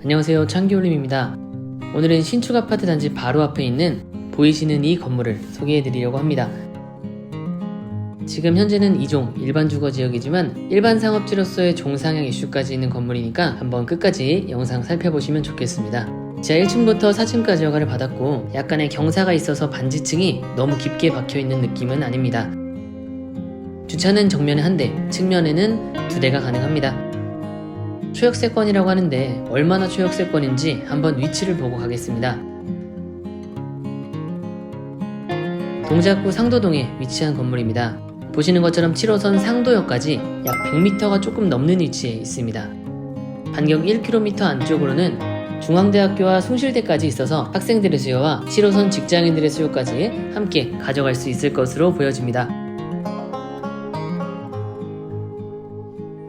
안녕하세요, 창기올림입니다. 오늘은 신축 아파트 단지 바로 앞에 있는 보이시는 이 건물을 소개해드리려고 합니다. 지금 현재는 2종 일반 주거지역이지만 일반 상업지로서의 종상향 이슈까지 있는 건물이니까 한번 끝까지 영상 살펴보시면 좋겠습니다. 지하 1층부터 4층까지 허가를 받았고 약간의 경사가 있어서 반지층이 너무 깊게 박혀있는 느낌은 아닙니다. 주차는 정면에 1대, 측면에는 2대가 가능합니다. 초역세권이라고 하는데 얼마나 초역세권인지 한번 위치를 보고 가겠습니다. 동작구 상도동에 위치한 건물입니다. 보시는 것처럼 7호선 상도역까지 약 100m가 조금 넘는 위치에 있습니다. 반경 1km 안쪽으로는 중앙대학교와 숭실대까지 있어서 학생들의 수요와 7호선 직장인들의 수요까지 함께 가져갈 수 있을 것으로 보여집니다.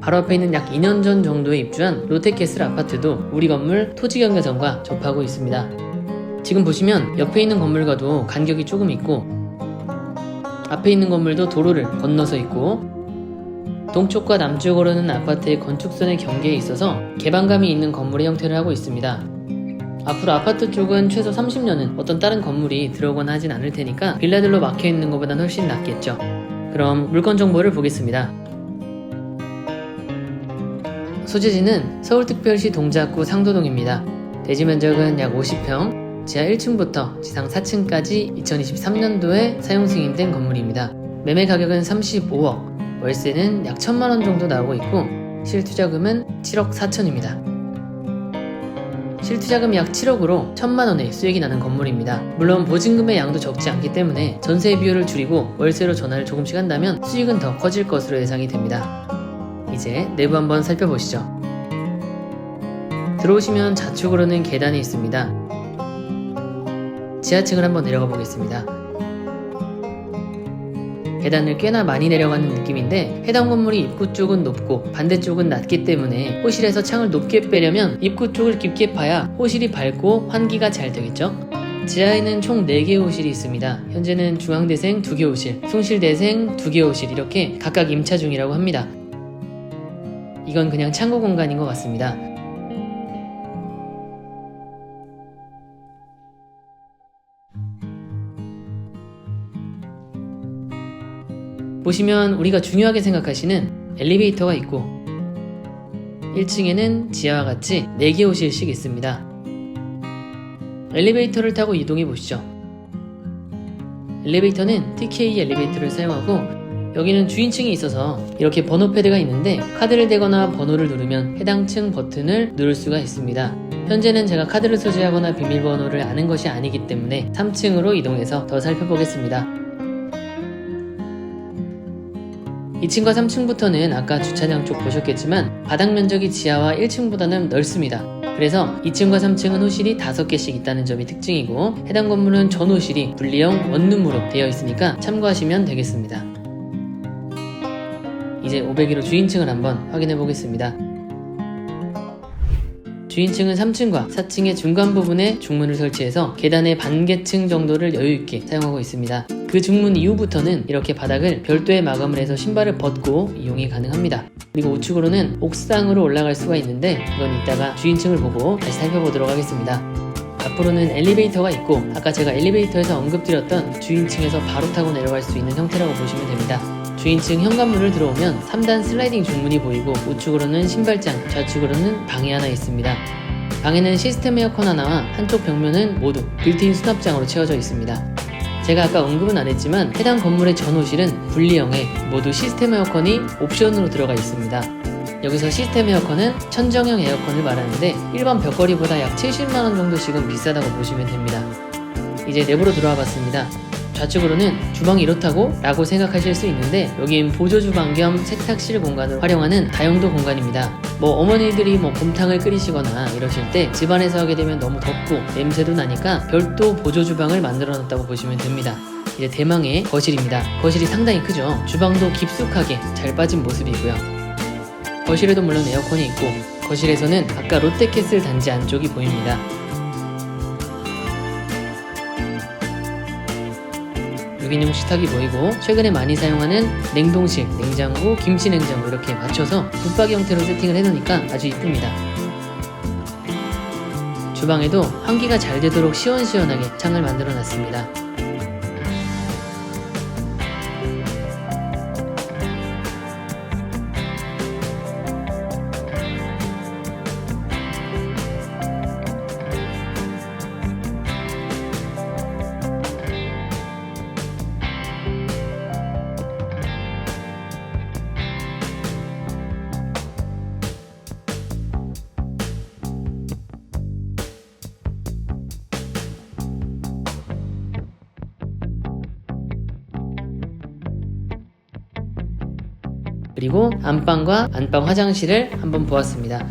바로 앞에 있는 약 2년 전 정도에 입주한 롯데캐슬 아파트도 우리 건물 토지경계선과 접하고 있습니다. 지금 보시면 옆에 있는 건물과도 간격이 조금 있고 앞에 있는 건물도 도로를 건너서 있고 동쪽과 남쪽으로는 아파트의 건축선의 경계에 있어서 개방감이 있는 건물의 형태를 하고 있습니다. 앞으로 아파트 쪽은 최소 30년은 어떤 다른 건물이 들어오거나 하진 않을 테니까 빌라들로 막혀있는 것보다는 훨씬 낫겠죠. 그럼 물건 정보를 보겠습니다. 소재지는 서울특별시 동작구 상도동입니다. 대지 면적은 약 50평, 지하 1층부터 지상 4층까지 2023년도에 사용 승인된 건물입니다. 매매 가격은 35억, 월세는 약 1,000만원 정도 나오고 있고 실투자금은 7억 4천입니다. 실투자금 약 7억으로 1,000만원의 수익이 나는 건물입니다. 물론 보증금의 양도 적지 않기 때문에 전세 비율을 줄이고 월세로 전환을 조금씩 한다면 수익은 더 커질 것으로 예상이 됩니다. 이제 내부 한번 살펴보시죠. 들어오시면 좌측으로는 계단이 있습니다. 지하층을 한번 내려가 보겠습니다. 계단을 꽤나 많이 내려가는 느낌인데 해당 건물이 입구 쪽은 높고 반대쪽은 낮기 때문에 호실에서 창을 높게 빼려면 입구 쪽을 깊게 파야 호실이 밝고 환기가 잘 되겠죠? 지하에는 총 4개의 호실이 있습니다. 현재는 중앙대생 2개 호실, 숭실대생 2개 호실 이렇게 각각 임차 중이라고 합니다. 이건 그냥 창고 공간인 것 같습니다. 보시면 우리가 중요하게 생각하시는 엘리베이터가 있고 1층에는 지하와 같이 4개 호실씩 있습니다. 엘리베이터를 타고 이동해 보시죠. 엘리베이터는 TK 엘리베이터를 사용하고 여기는 주인층이 있어서 이렇게 번호 패드가 있는데 카드를 대거나 번호를 누르면 해당 층 버튼을 누를 수가 있습니다. 현재는 제가 카드를 소지하거나 비밀번호를 아는 것이 아니기 때문에 3층으로 이동해서 더 살펴보겠습니다. 2층과 3층부터는 아까 주차장 쪽 보셨겠지만 바닥 면적이 지하와 1층보다는 넓습니다. 그래서 2층과 3층은 호실이 5개씩 있다는 점이 특징이고 해당 건물은 전 호실이 분리형 원룸으로 되어 있으니까 참고하시면 되겠습니다. 이제 501호 주인층을 한번 확인해 보겠습니다. 주인층은 3층과 4층의 중간 부분에 중문을 설치해서 계단의 반개층 정도를 여유있게 사용하고 있습니다. 그 중문 이후부터는 이렇게 바닥을 별도의 마감을 해서 신발을 벗고 이용이 가능합니다. 그리고 우측으로는 옥상으로 올라갈 수가 있는데 그건 이따가 주인층을 보고 다시 살펴보도록 하겠습니다. 앞으로는 엘리베이터가 있고 아까 제가 엘리베이터에서 언급드렸던 주인층에서 바로 타고 내려갈 수 있는 형태라고 보시면 됩니다. 주인층 현관문을 들어오면 3단 슬라이딩 중문이 보이고 우측으로는 신발장, 좌측으로는 방이 하나 있습니다. 방에는 시스템 에어컨 하나와 한쪽 벽면은 모두 빌트인 수납장으로 채워져 있습니다. 제가 아까 언급은 안 했지만 해당 건물의 전 호실은 분리형에 모두 시스템 에어컨이 옵션으로 들어가 있습니다. 여기서 시스템 에어컨은 천정형 에어컨을 말하는데 일반 벽걸이보다 약 70만원 정도씩은 비싸다고 보시면 됩니다. 이제 내부로 들어와 봤습니다. 좌측으로는 주방이 이렇다고? 라고 생각하실 수 있는데 여긴 보조주방 겸 세탁실 공간을 활용하는 다용도 공간입니다. 어머니들이 곰탕을 끓이시거나 이러실 때 집안에서 하게 되면 너무 덥고 냄새도 나니까 별도 보조주방을 만들어 놨다고 보시면 됩니다. 이제 대망의 거실입니다. 거실이 상당히 크죠? 주방도 깊숙하게 잘 빠진 모습이고요. 거실에도 물론 에어컨이 있고 거실에서는 아까 롯데캐슬 단지 안쪽이 보입니다. 6인용 식탁이 보이고 최근에 많이 사용하는 냉동실, 냉장고, 김치냉장고 이렇게 맞춰서 붙박이 형태로 세팅을 해놓으니까 아주 이쁩니다. 주방에도 환기가 잘 되도록 시원시원하게 창을 만들어 놨습니다. 그리고 안방과 안방 화장실을 한번 보았습니다.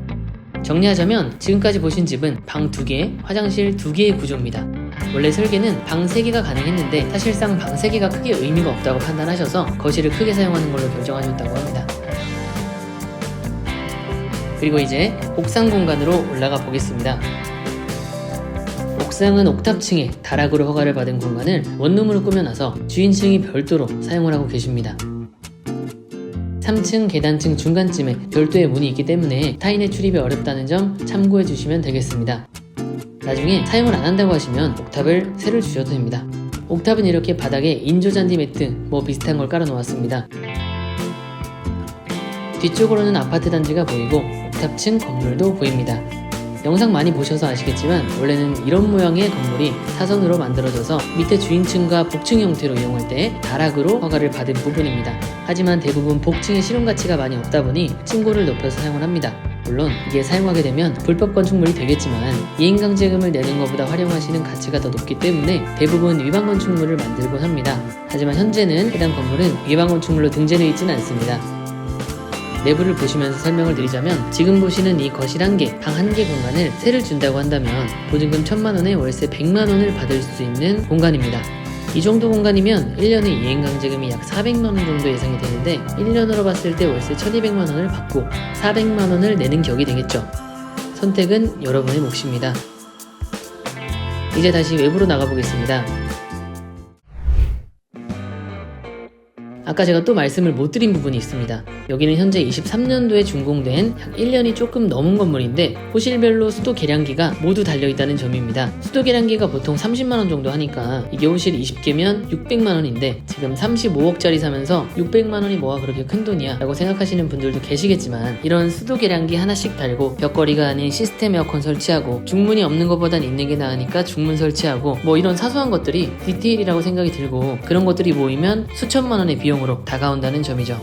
정리하자면 지금까지 보신 집은 방 2개, 화장실 2개의 구조입니다. 원래 설계는 방 3개가 가능했는데 사실상 방 3개가 크게 의미가 없다고 판단하셔서 거실을 크게 사용하는 걸로 결정하셨다고 합니다. 그리고 이제 옥상 공간으로 올라가 보겠습니다. 옥상은 옥탑층에 다락으로 허가를 받은 공간을 원룸으로 꾸며놔서 주인층이 별도로 사용을 하고 계십니다. 3층 계단층 중간쯤에 별도의 문이 있기 때문에 타인의 출입이 어렵다는 점 참고해 주시면 되겠습니다. 나중에 사용을 안 한다고 하시면 옥탑을 새로 주셔도 됩니다. 옥탑은 이렇게 바닥에 인조잔디 매트 비슷한 걸 깔아 놓았습니다. 뒤쪽으로는 아파트 단지가 보이고 옥탑층 건물도 보입니다. 영상 많이 보셔서 아시겠지만 원래는 이런 모양의 건물이 사선으로 만들어져서 밑에 주인층과 복층 형태로 이용할 때 다락으로 허가를 받은 부분입니다. 하지만 대부분 복층의 실용 가치가 많이 없다 보니 층고를 높여서 사용을 합니다. 물론 이게 사용하게 되면 불법 건축물이 되겠지만 이행강제금을 내는 것보다 활용하시는 가치가 더 높기 때문에 대부분 위반 건축물을 만들곤 합니다. 하지만 현재는 해당 건물은 위반 건축물로 등재되어 있지는 않습니다. 내부를 보시면서 설명을 드리자면 지금 보시는 이 거실 1개, 방 1개 공간을 세를 준다고 한다면 보증금 1000만원에 월세 100만원을 받을 수 있는 공간입니다. 이 정도 공간이면 1년에 이행강제금이 약 400만원 정도 예상이 되는데 1년으로 봤을 때 월세 1200만원을 받고 400만원을 내는 격이 되겠죠. 선택은 여러분의 몫입니다. 이제 다시 외부로 나가보겠습니다. 아까 제가 또 말씀을 못 드린 부분이 있습니다. 여기는 현재 23년도에 준공된 약 1년이 조금 넘은 건물인데 호실별로 수도 계량기가 모두 달려있다는 점입니다. 수도 계량기가 보통 30만원 정도 하니까 이게 호실 20개면 600만원인데 지금 35억짜리 사면서 600만원이 뭐가 그렇게 큰 돈이야 라고 생각하시는 분들도 계시겠지만 이런 수도 계량기 하나씩 달고 벽걸이가 아닌 시스템 에어컨 설치하고 중문이 없는 것보단 있는 게 나으니까 중문 설치하고 이런 사소한 것들이 디테일이라고 생각이 들고 그런 것들이 모이면 수천만원의 비용 으로 다가온다는 점이죠.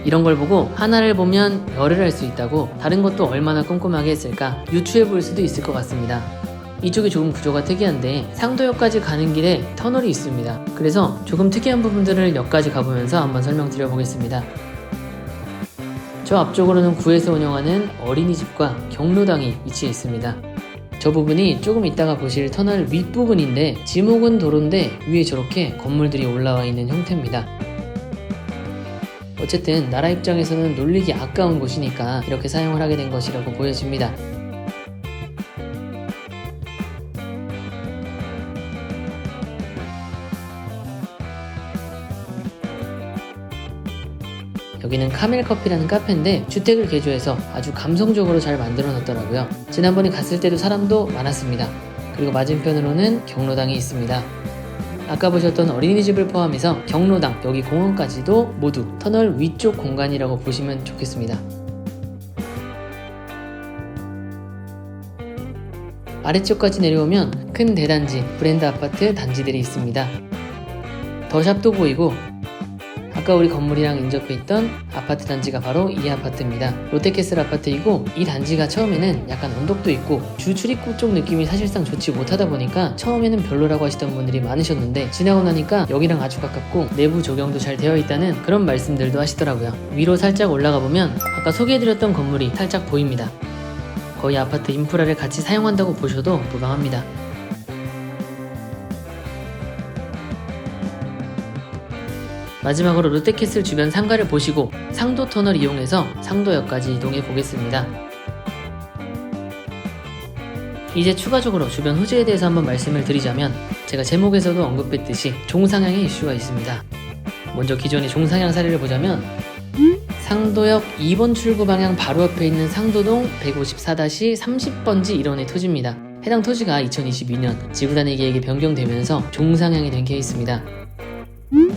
이런 걸 보고 하나를 보면 열을 할 수 있다고 다른 것도 얼마나 꼼꼼하게 했을까 유추해 볼 수도 있을 것 같습니다. 이쪽이 조금 구조가 특이한데 상도역까지 가는 길에 터널이 있습니다. 그래서 조금 특이한 부분들을 역까지 가보면서 한번 설명드려 보겠습니다. 저 앞쪽으로는 구에서 운영하는 어린이집과 경로당이 위치해 있습니다. 저 부분이 조금 이따가 보실 터널 윗부분인데 지목은 도로인데 위에 저렇게 건물들이 올라와 있는 형태입니다. 어쨌든 나라 입장에서는 놀리기 아까운 곳이니까 이렇게 사용을 하게 된 것이라고 보여집니다. 여기는 카멜커피라는 카페인데 주택을 개조해서 아주 감성적으로 잘 만들어 놨더라고요. 지난번에 갔을 때도 사람도 많았습니다. 그리고 맞은편으로는 경로당이 있습니다. 아까 보셨던 어린이집을 포함해서 경로당, 여기 공원까지도 모두 터널 위쪽 공간이라고 보시면 좋겠습니다. 아래쪽까지 내려오면 큰 대단지, 브랜드 아파트 단지들이 있습니다. 더샵도 보이고 아까 우리 건물이랑 인접해 있던 아파트 단지가 바로 이 아파트입니다. 롯데캐슬 아파트이고 이 단지가 처음에는 약간 언덕도 있고 주 출입구 쪽 느낌이 사실상 좋지 못하다 보니까 처음에는 별로라고 하시던 분들이 많으셨는데 지나고 나니까 여기랑 아주 가깝고 내부 조경도 잘 되어 있다는 그런 말씀들도 하시더라고요. 위로 살짝 올라가 보면 아까 소개해드렸던 건물이 살짝 보입니다. 거의 아파트 인프라를 같이 사용한다고 보셔도 무방합니다. 마지막으로 롯데캐슬 주변 상가를 보시고 상도터널 이용해서 상도역까지 이동해 보겠습니다. 이제 추가적으로 주변 호재에 대해서 한번 말씀을 드리자면 제가 제목에서도 언급했듯이 종상향의 이슈가 있습니다. 먼저 기존의 종상향 사례를 보자면 상도역 2번 출구 방향 바로 옆에 있는 상도동 154-30번지 1원의 토지입니다. 해당 토지가 2022년 지구단위 계획이 변경되면서 종상향이 된 케이스입니다.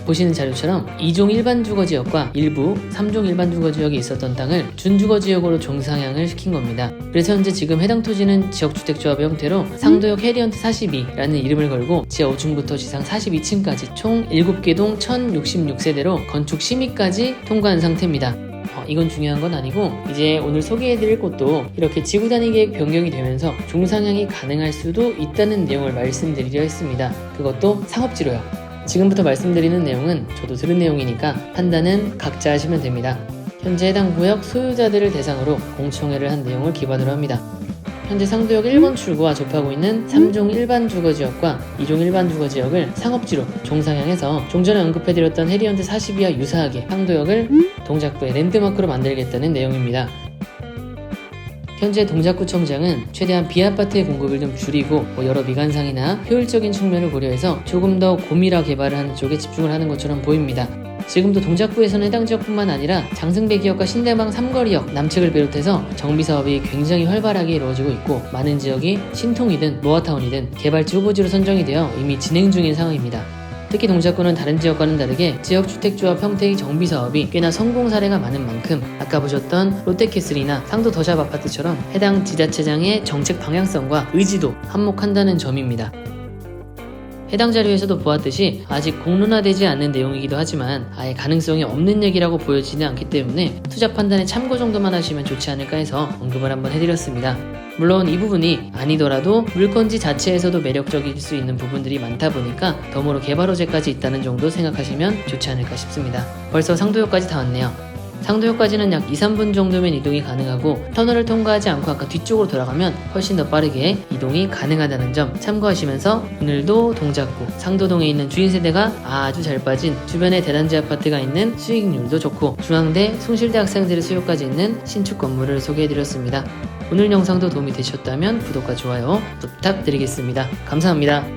보시는 자료처럼 2종 일반 주거지역과 일부 3종 일반 주거지역이 있었던 땅을 준주거지역으로 종상향을 시킨 겁니다. 그래서 현재 지금 해당 토지는 지역주택조합의 형태로 상도역 해리언트 42라는 이름을 걸고 지하 5층부터 지상 42층까지 총 7개 동 1066세대로 건축 심의까지 통과한 상태입니다. 이건 중요한 건 아니고 이제 오늘 소개해드릴 곳도 이렇게 지구단위 계획 변경이 되면서 종상향이 가능할 수도 있다는 내용을 말씀드리려 했습니다. 그것도 상업지로요. 지금부터 말씀드리는 내용은 저도 들은 내용이니까 판단은 각자 하시면 됩니다. 현재 해당 구역 소유자들을 대상으로 공청회를 한 내용을 기반으로 합니다. 현재 상도역 1번 출구와 접하고 있는 3종 일반 주거지역과 2종 일반 주거지역을 상업지로 종상향해서 좀 전에 언급해드렸던 해리언트 42와 유사하게 상도역을 동작구의 랜드마크로 만들겠다는 내용입니다. 현재 동작구청장은 최대한 B아파트의 공급을 좀 줄이고 여러 미관상이나 효율적인 측면을 고려해서 조금 더 고밀화 개발을 하는 쪽에 집중을 하는 것처럼 보입니다. 지금도 동작구에서는 해당 지역뿐만 아니라 장승배 기역과 신대방 삼거리역 남측을 비롯해서 정비사업이 굉장히 활발하게 이루어지고 있고 많은 지역이 신통이든 노아타운이든 개발지 후보지로 선정이 되어 이미 진행 중인 상황입니다. 특히 동작구는 다른 지역과는 다르게 지역주택조합 형태의 정비사업이 꽤나 성공 사례가 많은 만큼 아까 보셨던 롯데캐슬이나 상도 더샵 아파트처럼 해당 지자체장의 정책 방향성과 의지도 한몫한다는 점입니다. 해당 자료에서도 보았듯이 아직 공론화되지 않는 내용이기도 하지만 아예 가능성이 없는 얘기라고 보여지지 않기 때문에 투자 판단에 참고 정도만 하시면 좋지 않을까 해서 언급을 한번 해드렸습니다. 물론 이 부분이 아니더라도 물건지 자체에서도 매력적일 수 있는 부분들이 많다 보니까 덤으로 개발 호재까지 있다는 정도 생각하시면 좋지 않을까 싶습니다. 벌써 상도역까지 다 왔네요. 상도역까지는 약 2-3분 정도면 이동이 가능하고 터널을 통과하지 않고 아까 뒤쪽으로 돌아가면 훨씬 더 빠르게 이동이 가능하다는 점 참고하시면서 오늘도 동작구 상도동에 있는 주인세대가 아주 잘 빠진 주변에 대단지 아파트가 있는 수익률도 좋고 중앙대, 숭실대 학생들의 수요까지 있는 신축 건물을 소개해드렸습니다. 오늘 영상도 도움이 되셨다면 구독과 좋아요 부탁드리겠습니다. 감사합니다.